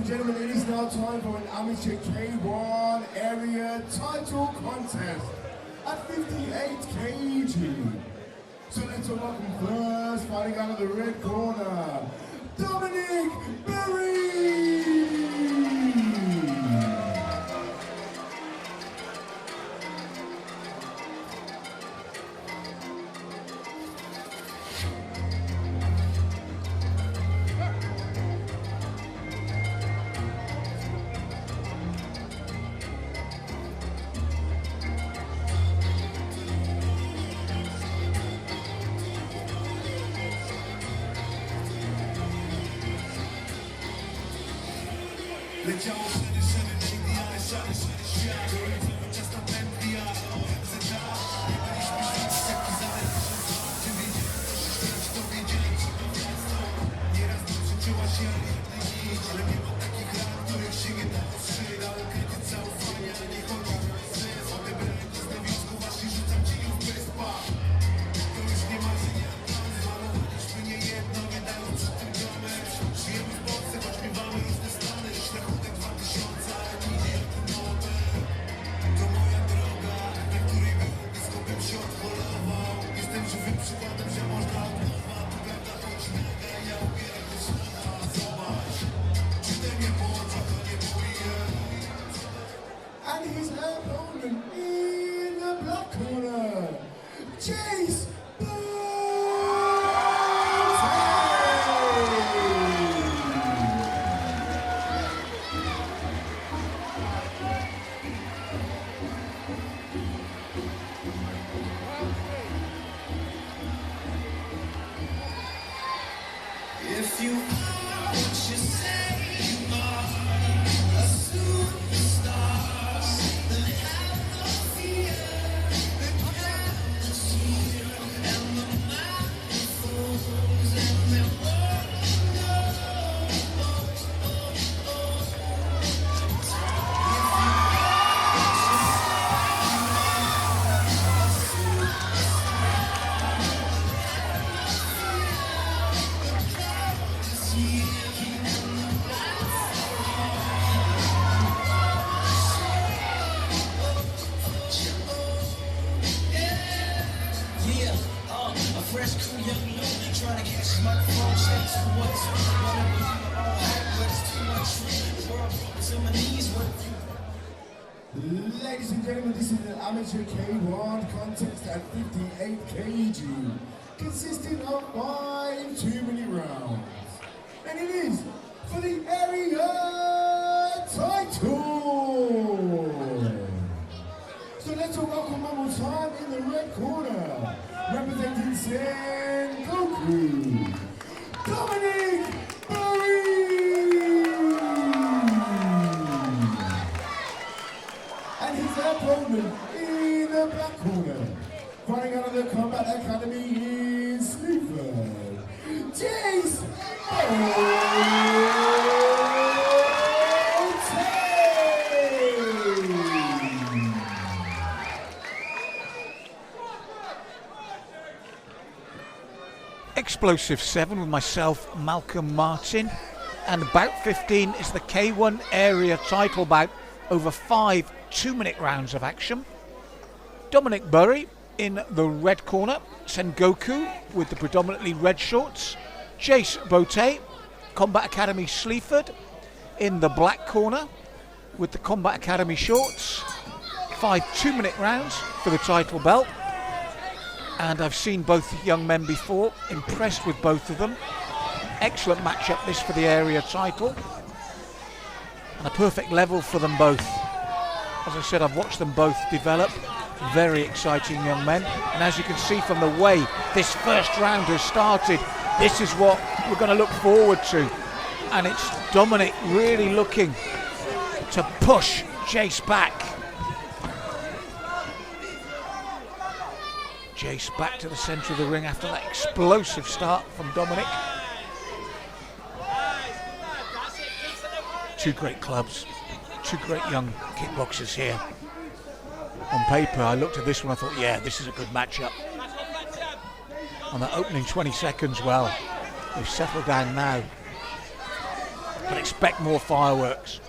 and gentlemen, it is now time for an amateur K1 area title contest at 58 kg. So let's welcome first, fighting out of the red corner, Dominic Berry! Leciało szery, nigdy ale szary świat. Cały czas ta pętlia zadała. Nie byliśmy żyć taki zależy. Czy wiedziałem, co się stać, to wiedziałem, co to miasto. Nieraz dotyczyła się nic, ale nie ma takich lat, których się nie da ostrzyć. Ale krytyk zaufania, nie chodzi o sens. Odebrałem to z nawiązku, właśnie rzucam ci ją bez pach. To już nie marzenia, zmalowaliśmy nie jedno, nie dają przy tym domem. Żyjemy w Polsce, choć miewamy różne stany. Ślachutek 2000, ale nigdy jak ten Nobel. To moja droga, na której było blisko, bym się odholował. Jestem żywym przykładem, że można od nowa. To prawda, choć naga, ja ubieram te słowa. Zobacz, czy to nie błądzi, to nie bójnie. And his opponent in the black corner, JACE. If you are what you say you are, a superstar, then have no fear, the candles here, and the microphones, and they won't know. A fresh crew, young loaded, trying to catch my phone, chase for what's whatever you all have, but it's too much free. The world focus on my knees, what Ladies and gentlemen, this is an amateur K1 contest at 58 kg, consisting of 5 2-minute rounds. And it is for the area title. So let's welcome one more time in the red corner, representing Sengoku, Dominic Berry! And his opponent in the black corner, fighting out of the Combat Academy in Sleaford, JACE BOTE! Xplosive 7 with myself, Malcolm Martin, and bout 15 is the K1 area title bout over 5 2-minute rounds of action. Dominic Berry in the red corner, Sengoku with the predominantly red shorts, JACE BOTE, Combat Academy Sleaford in the black corner with the Combat Academy shorts. 5 2-minute rounds for the title belt. And I've seen both young men before, impressed with both of them. Excellent matchup this for the area title. And a perfect level for them both. As I said, I've watched them both develop. Very exciting young men. And as you can see from the way this first round has started, this is what we're going to look forward to. And it's Dominic really looking to push JACE back. JACE back to the centre of the ring after that explosive start from Dominic. Two great clubs, two great young kickboxers here. On paper, I looked at this one, I thought, yeah, this is a good matchup. On the opening 20 seconds, well, they've settled down now. but expect more fireworks.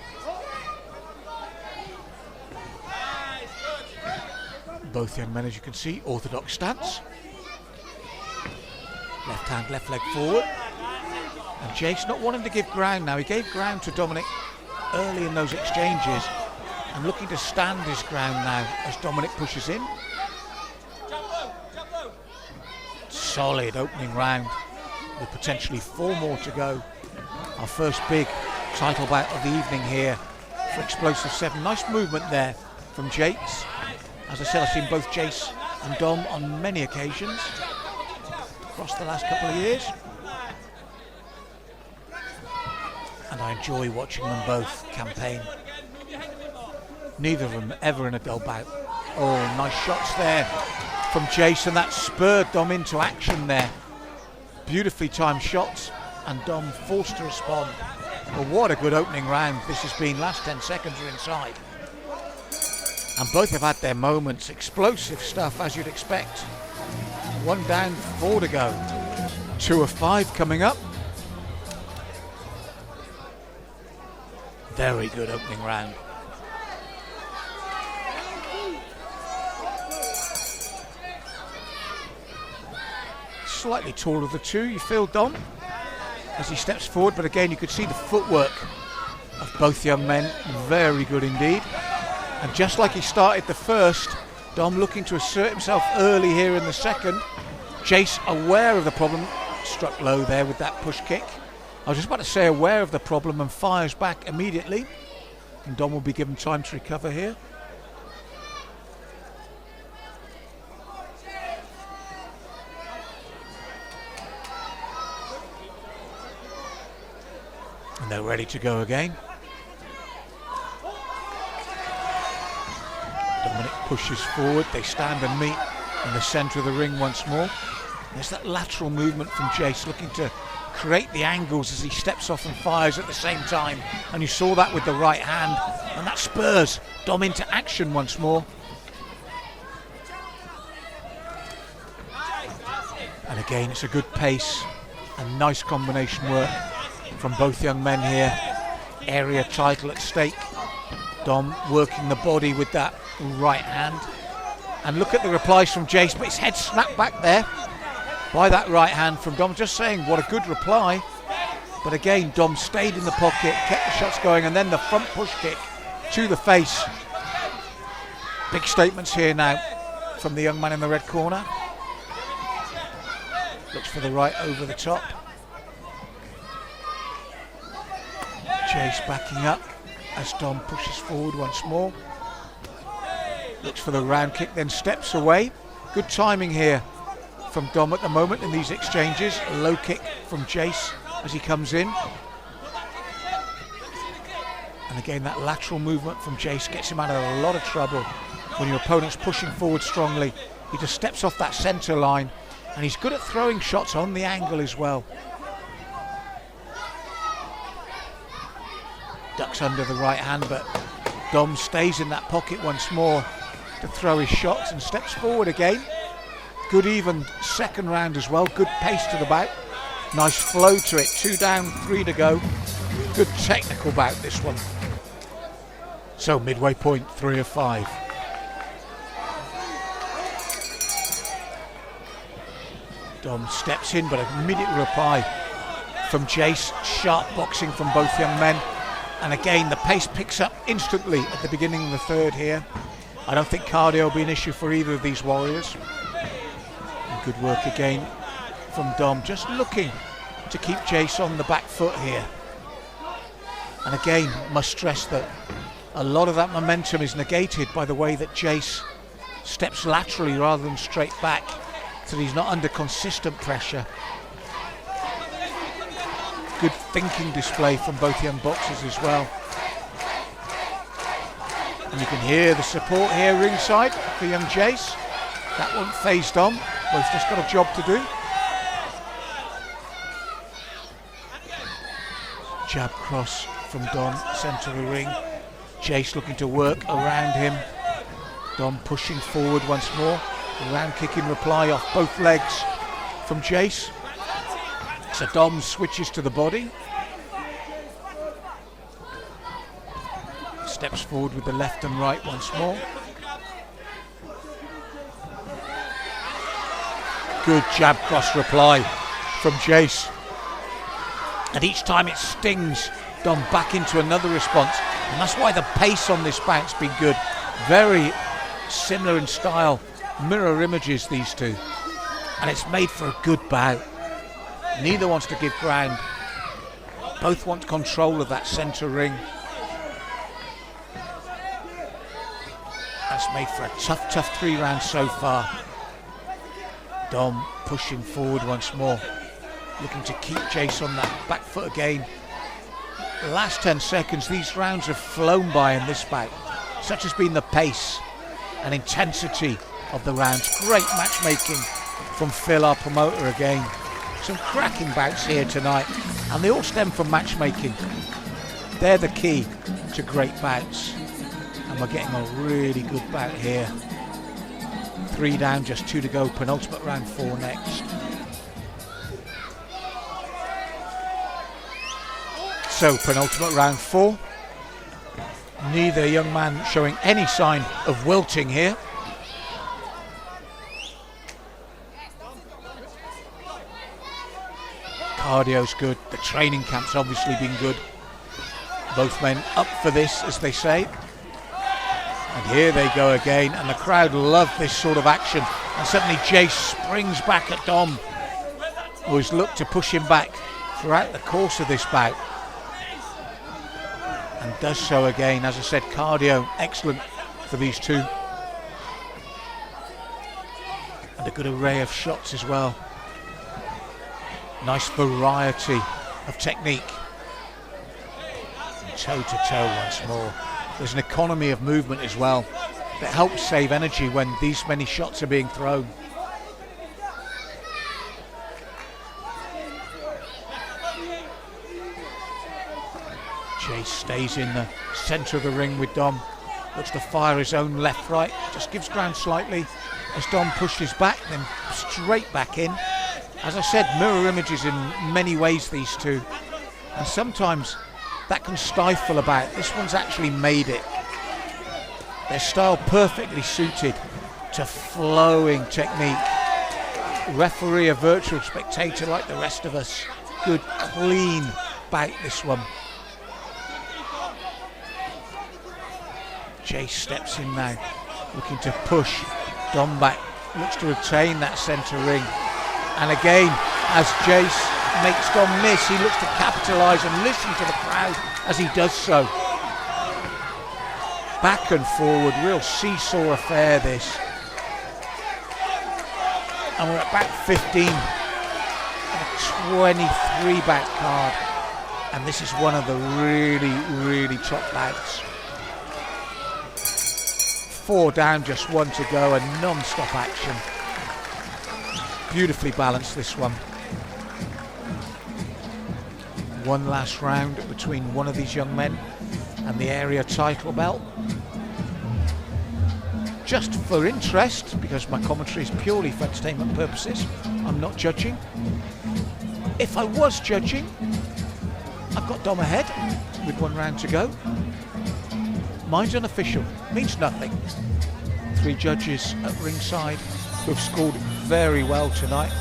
Both young men, as you can see, orthodox stance. Left hand, left leg forward. And JACE not wanting to give ground now. He gave ground to Dominic early in those exchanges and looking to stand his ground now as Dominic pushes in. Solid opening round with potentially 4 more to go. Our first big title bout of the evening here for Xplosive 7. Nice movement there from JACE. As I said, I've seen both JACE and Dom on many occasions across the last couple of years. And I enjoy watching them both campaign. Neither of them ever in a dull bout. Oh, nice shots there from JACE, and that spurred Dom into action there. Beautifully timed shots, and Dom forced to respond. Well, what a good opening round this has been. Last 10 seconds are inside. And both have had their moments. Explosive stuff, as you'd expect. 1 down, 4 to go. 2 of 5 coming up. Very good opening round. Slightly taller of the two, you feel, Dom, as he steps forward, but again you could see the footwork of both young men. Very good indeed. And just like he started the first, Dom looking to assert himself early here in the second. JACE aware of the problem, struck low there with that push kick. I was just about to say aware of the problem and fires back immediately. And Dom will be given time to recover here. And they're ready to go again. Dominic pushes forward, they stand and meet in the centre of the ring once more. There's that lateral movement from JACE, looking to create the angles as he steps off and fires at the same time. And you saw that with the right hand, and that spurs Dom into action once more. And again, it's a good pace and nice combination work from both young men here. Area title at stake. Dom working the body with that right hand. And look at the replies from JACE, but his head snapped back there by that right hand from Dom. Just saying, what a good reply. But again, Dom stayed in the pocket, kept the shots going, and then the front push kick to the face. Big statements here now from the young man in the red corner. Looks for the right over the top. JACE backing up as Dom pushes forward once more. Looks for the round kick, then steps away. Good timing here from Dom at the moment in these exchanges. A low kick from JACE as he comes in. And again, that lateral movement from JACE gets him out of a lot of trouble. When your opponent's pushing forward strongly, he just steps off that centre line. And he's good at throwing shots on the angle as well. Ducks under the right hand, but Dom stays in that pocket once more to throw his shots and steps forward again. Good even second round as well. Good pace to the bout. Nice flow to it. 2 down, 3 to go. Good technical bout, this one. So midway point, 3 of 5. Dom steps in, but an immediate reply from JACE. Sharp boxing from both young men. And again, the pace picks up instantly at the beginning of the third here. I don't think cardio will be an issue for either of these warriors. And good work again from Dom, just looking to keep JACE on the back foot here. And again, must stress that a lot of that momentum is negated by the way that JACE steps laterally rather than straight back, so he's not under consistent pressure. Good thinking display from both young boxers as well. And you can hear the support here ringside for young JACE. That won't faze Dom. Both just got a job to do. Jab cross from Dom, centre of the ring. JACE looking to work around him. Dom pushing forward once more. Round kick in reply off both legs from JACE. So Dom switches to the body. steps forward with the left and right once more. Good jab cross reply from JACE. And each time it stings Dom back into another response. And that's why the pace on this bout's been good. Very similar in style. Mirror images, these two. And it's made for a good bout. Neither wants to give ground. Both want control of that centre ring. That's made for a tough 3 rounds so far. Dom pushing forward once more, looking to keep JACE on that back foot again. The last 10 seconds, these rounds have flown by in this bout. Such has been the pace and intensity of the rounds. Great matchmaking from Phil, our promoter, again. Some cracking bouts here tonight, and they all stem from matchmaking. They're the key to great bouts, and we're getting a really good bout here. 3 down, just 2 to go. Penultimate round 4 next. So penultimate round 4. Neither young man showing any sign of wilting here. Cardio's good. The training camp's obviously been good. Both men up for this, as they say. And here they go again, and the crowd love this sort of action. And suddenly JACE springs back at Dom, who has looked to push him back throughout the course of this bout. And does so again. As I said, cardio excellent for these two. And a good array of shots as well. Nice variety of technique. Toe to toe once more. There's an economy of movement as well that helps save energy when these many shots are being thrown. JACE stays in the centre of the ring with Dom. Looks to fire his own left-right. Just gives ground slightly as Dom pushes back, then straight back in. As I said, mirror images in many ways, these two. And sometimes that can stifle a bout. This one's actually made it. Their style perfectly suited to flowing technique. Referee, a virtual spectator like the rest of us. Good, clean bout, this one. JACE steps in now, looking to push Dom back. Looks to retain that centre ring. And again, as JACE makes Dom miss, he looks to capitalise and listen to the crowd as he does so. Back and forward, real seesaw affair this. And we're at bout 15, a 23 bout card. And this is one of the really top bouts. 4 down, just 1 to go, and non-stop action. Beautifully balanced, this one. One last round between one of these young men and the area title belt. Just for interest, because my commentary is purely for entertainment purposes, I'm not judging. If I was judging, I've got Dom ahead with 1 round to go. Mine's unofficial, means nothing. 3 judges at ringside who have scored very well tonight,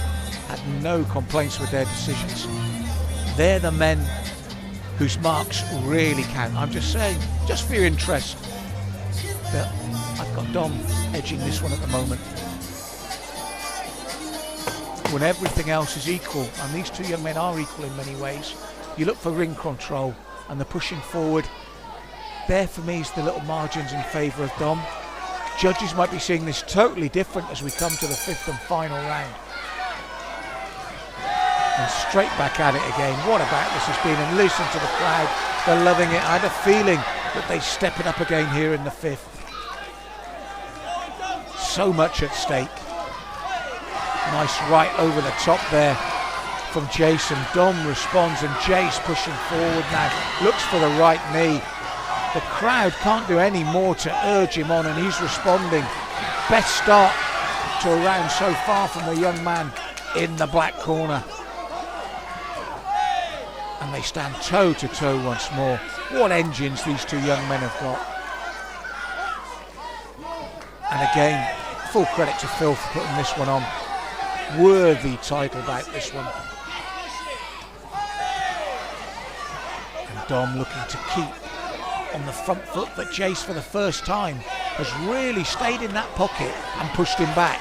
had no complaints with their decisions. They're the men whose marks really count. I'm just saying, just for your interest, that I've got Dom edging this one at the moment. When everything else is equal, and these 2 young men are equal in many ways, you look for ring control and the pushing forward. There for me is the little margins in favour of Dom. Judges might be seeing this totally different as we come to the 5th and final round. And straight back at it again. What about this has been, and listen to the crowd. They're loving it. I had a feeling that they step it up again here in the 5th. So much at stake. Nice right over the top there from JACE, and Dom responds, and JACE pushing forward now. Looks for the right knee. The crowd can't do any more to urge him on, and he's responding. Best start to a round so far from the young man in the black corner. And they stand toe to toe once more. What engines these two young men have got. And again, full credit to Phil for putting this one on. Worthy title bout, this one. And Dom looking to keep on the front foot, but JACE for the first time has really stayed in that pocket and pushed him back.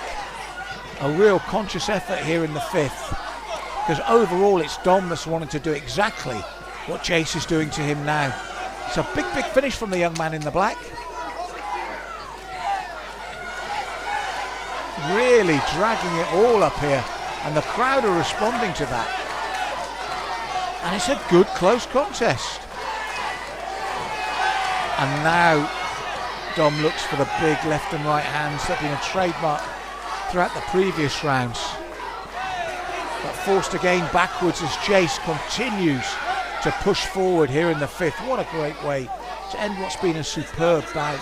A real conscious effort here in the fifth, because overall it's Dom that's wanting to do exactly what JACE is doing to him now. It's a big, big finish from the young man in the black. Really dragging it all up here, and the crowd are responding to that. And it's a good close contest. And now Dom looks for the big left and right hands that have been a trademark throughout the previous rounds. But forced again backwards as JACE continues to push forward here in the fifth. What a great way to end what's been a superb bout.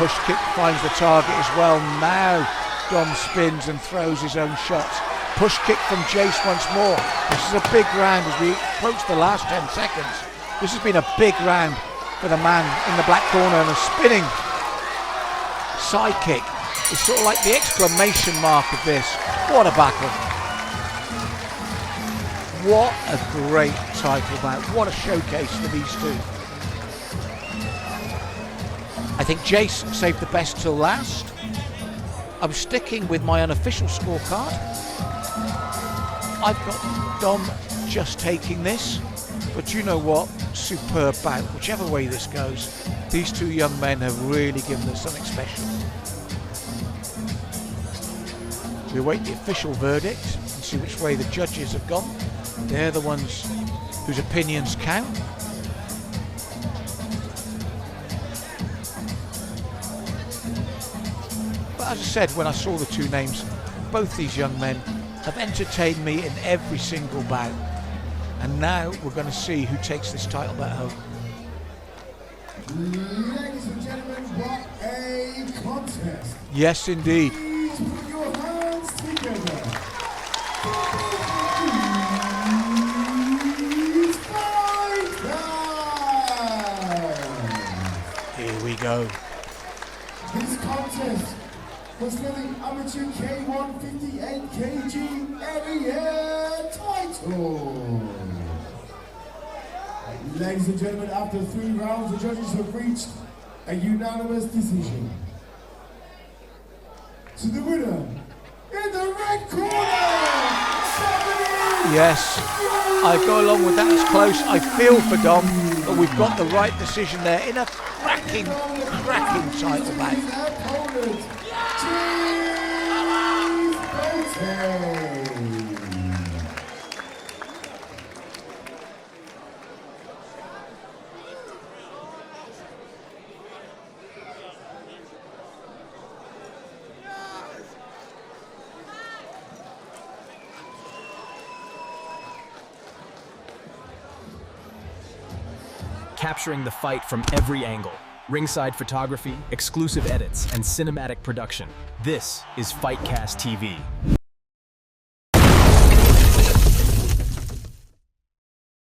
Push kick finds the target as well. Now Dom spins and throws his own shots. Push kick from JACE once more. This is a big round as we approach the last 10 seconds. This has been a big round for the man in the black corner, and a spinning side kick is sort of like the exclamation mark of this. What a battle. What a great title bout. What a showcase for these two. I think JACE saved the best till last. I'm sticking with my unofficial scorecard. I've got Dom just taking this, but you know what? Superb bout. Whichever way this goes, these two young men have really given us something special. We await the official verdict and see which way the judges have gone. They're the ones whose opinions count. But as I said, when I saw the two names, both these young men have entertained me in every single bout. And now we're going to see who takes this title bout home. Ladies and gentlemen, what a contest. Yes, indeed. Please put your hands together. Here we go. This contest was for the amateur K1 58 kg area title. Ladies and gentlemen, after 3 rounds, the judges have reached a unanimous decision. So the winner, in the red corner, Yes, I go along with that. It's close. I feel for Dom, but we've got the right decision there in a cracking title bout. Capturing the fight from every angle. Ringside photography, exclusive edits, and cinematic production. This is Fightcast TV.